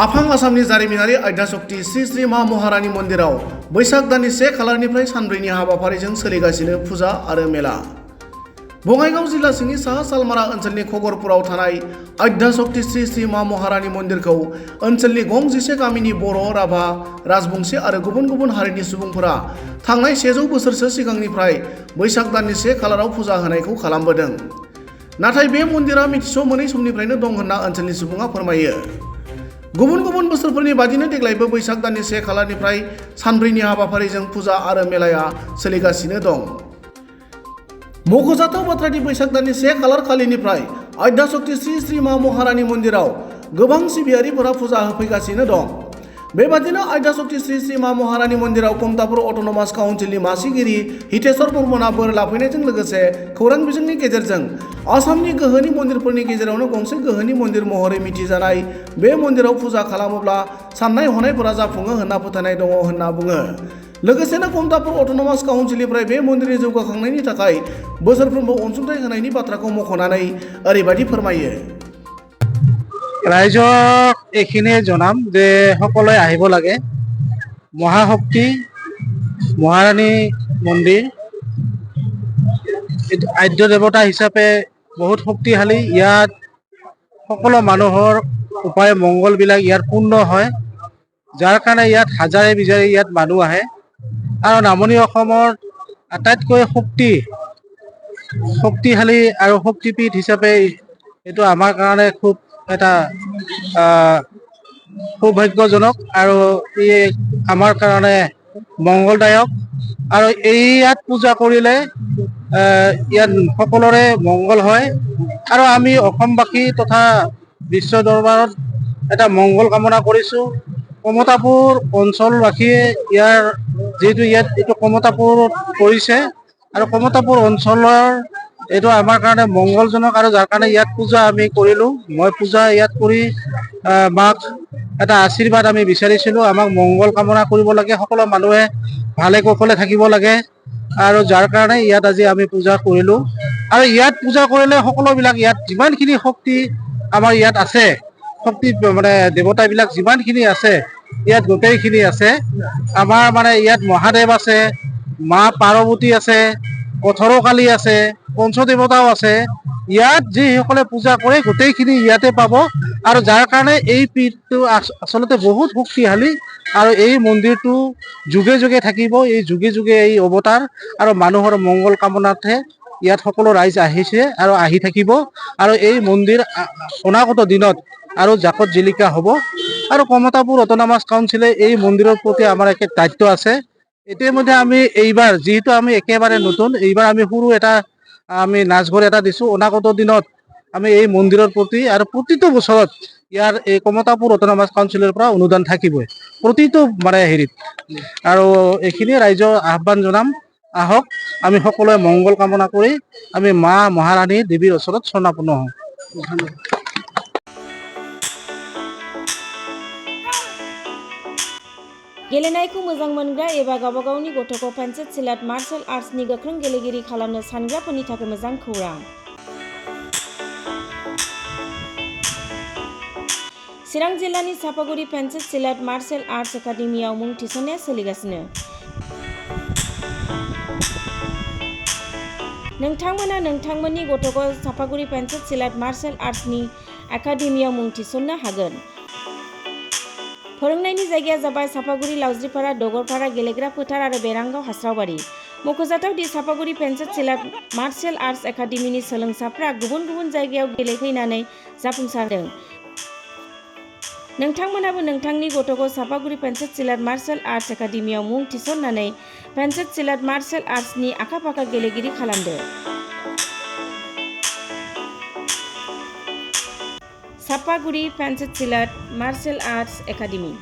आफां आसामनि जारिमिनारि आद्याशक्ति श्री श्री मा महारानी मन्दिराव बैसाग दाननि 1 खालारनिफ्राय सानब्रैनि हाबाफारिजों सोलिगासिनो फुजा आरो मेला। बङाइगाव जिल्ला सिंनि साहा सालमारा ओनसोलनि खगरपुराव थानाय आद्याशक्ति श्री श्री मा महारानी मन्दिरखौ ओनसोलनि गं 11 गामिनि बर', राभा, राजबंशी आरो गुबुन गुबुन हारिनि सुबुंफोरा थांनाय 100 बोसोरसो सिगांनिफ्राय बैसाग दाननि 1 खालाराव फुजा होनायखौ खालामबोदों। नाथाय बे मन्दिरा मिथिस' मोनै समनिफ्रायनो दं होनना ओनसोलनि सुबुङा फोरमायो। गुबुन गुबुन बोसोरफोरनि बादिनो देग्लायबो बैसाग दाननि 1 खालारनिफ्राय सानब्रैनि हाबाफारिजों फुजा आरो मेलाया सोलिगासिनो दं। मख'जाथाव बाथ्रादि बैसाग दाननि 1 खालार खालिनिफ्राय आद्याशक्ति श्री श्री मा महारानी मन्दिराव गोबां सिबियारिफोरा फुजा होफैगासिनो दं। बेबादिनो आद्याशक्ति श्री श्री मा महारानी मन्दिराव कमतापुर अट'नमास काउन्सिलनि मासिगिरि हितेश्वर बर्मनआ बोर लाफैनायजों लोगोसे खौरां बिजोंनि गेजेरजों आसामनि गोहोनि मन्दिरफोरनि गेजेरावनो गंसे गोहोनि मन्दिर महरै मिथिजानाय बे मन्दिराव फुजा खालामोब्ला साननाय हनायफोरा जाफुङो होनना फोथायनाय दङ होनना बुङो। लोगोसेनो कमतापुर अट'नमास काउन्सिलनिफ्राय बे मन्दिरनि जौगाखांनायनि थाखाय बोसोरफ्रोमबो अनसुंथाइ होनायनि बाथ्राखौ मख'नानै ओरैबायदि फोरमायो। राइजक এইখিনিয়ে জনাম যে সকলোৱে আহিব লাগে। মহাশক্তি মহাৰাণী মন্দিৰ আদ্য দেৱতা হিচাপে বহুত শক্তিশালী। ইয়াত সকলো মানুহৰ উপায় মংগলবিলাক ইয়াত পূৰ্ণ হয়, যাৰ কাৰণে ইয়াত হাজাৰে বিজাৰে ইয়াত মানুহ আহে। আৰু নামনি অসমৰ আটাইতকৈ শক্তিশালী আৰু শক্তিপীঠ হিচাপে এইটো আমাৰ কাৰণে খুব এটা সৌভাগ্যজনক আৰু ই আমাৰ কাৰণে মংগলদায়ক। আৰু ইয়াত পূজা কৰিলে ইয়াত সকলোৰে মংগল হয় আৰু আমি অসমবাসী তথা বিশ্ব দৰবাৰত এটা মংগল কামনা কৰিছোঁ। কমতাপুৰ অঞ্চলবাসীয়ে যিহেতু ইয়াত এইটো কমতাপুৰত পৰিছে আৰু কমতাপুৰ অঞ্চলৰ এইটো আমাৰ কাৰণে মংগলজনক আৰু যাৰ কাৰণে ইয়াত পূজা আমি কৰিলোঁ। মই পূজা ইয়াত কৰি মাক এটা আশীৰ্বাদ আমি বিচাৰিছিলোঁ। আমাক মংগল কামনা কৰিব লাগে, সকলো মানুহে ভালে কুশলে থাকিব লাগে আৰু যাৰ কাৰণে ইয়াত আজি আমি পূজা কৰিলোঁ। আৰু ইয়াত পূজা কৰিলে সকলোবিলাক ইয়াত যিমানখিনি শক্তি আমাৰ ইয়াত আছে, শক্তি মানে দেৱতাবিলাক যিমানখিনি আছে ইয়াত গোটেইখিনি আছে। আমাৰ মানে ইয়াত মহাদেৱ আছে, মা পাৰ্বতী আছে, কঠৰকালী আছে, পঞ্চদেৱতাও আছে। ইয়াত যিসকলে পূজা কৰে গোটেইখিনি ইয়াতে পাব আৰু যাৰ কাৰণে এই পীঠটো আচলতে বহুত শক্তিশালী আৰু এই মন্দিৰটো যুগে যুগে থাকিব। এই যুগে যুগে এই অৱতাৰ আৰু মানুহৰ মংগল কামনাতহে ইয়াত সকলো ৰাইজ আহিছে আৰু আহি থাকিব আৰু এই মন্দিৰ অনাগত দিনত আৰু জাকত জিলিকা হ'ব। আৰু কমতাপুৰ অট'নমাস কাউন্সিলে এই মন্দিৰৰ প্ৰতি আমাৰ এক দায়িত্ব আছে। ইতিমধ্যে আমি এইবাৰ যিহেতু আমি একেবাৰে নতুন, এইবাৰ আমি সৰু এটা আমি নাচঘৰ এটা দিছোঁ। অনাগত দিনত আমি এই মন্দিৰৰ প্ৰতি আৰু প্ৰতিটো বছৰত ইয়াৰ এই কমতাপুৰ অট'নমাস কাউন্সিলৰ পৰা অনুদান থাকিবই প্ৰতিটো মানে হেৰিত। আৰু এইখিনিয়ে ৰাইজৰ আহ্বান জনাম, আহক আমি সকলোৱে মংগল কামনা কৰি আমি মা মহাৰাণী দেৱীৰ ওচৰত স্বৰ্ণাপন্ন হওঁ। गेलेनायखौ मोजां मोनग्रा एबा गावबा गावनि गथ'खौ पेन्सिल सिलाट मार्शल आर्ट्सनि गोख्रों गेलेगिरि खालामनो सानग्राफोरनि थाखाय मोजां खौरां। चिरां जिल्लानि सापागुरि पेन्सिल सिलाट मार्शल आर्ट्स एकाडेमियाव मुं थिसननाया सोलिगासिनो। नोंथांमोना नोंथांमोननि गथ'खौ सापागुरि पेन्सिल सिलाट मार्शल आर्ट्सनि एकाडेमियाव मुं थिसननो हागोन। फोरोंनायनि जायगाया जाबाय सापागुरि लावज्रिपारा दगरपारा गेलेग्रा फोथार आरो बेरांगाव हास्रावबारि। मख'जाथाव दि सापागुरि पेन्सिल सिलाट मार्शल आर्ट्स एकाडेमिनि सोलोंसाफ्रा गुबुन गुबुन जायगायाव गेलेहैनानै जाफुंसारदों। नोंथांमोनाबो नोंथांनि गथ'खौ सापागुरि पेन्सिल सिलाट मार्शल आर्ट्स एकाडेमियाव मुं थिसननानै पेन्सिल सिलाट मार्शल आर्ट्सनि आखा-फाखा गेलेगिरि खालामदो। Sapaguri pencil सिलाट martial arts academy.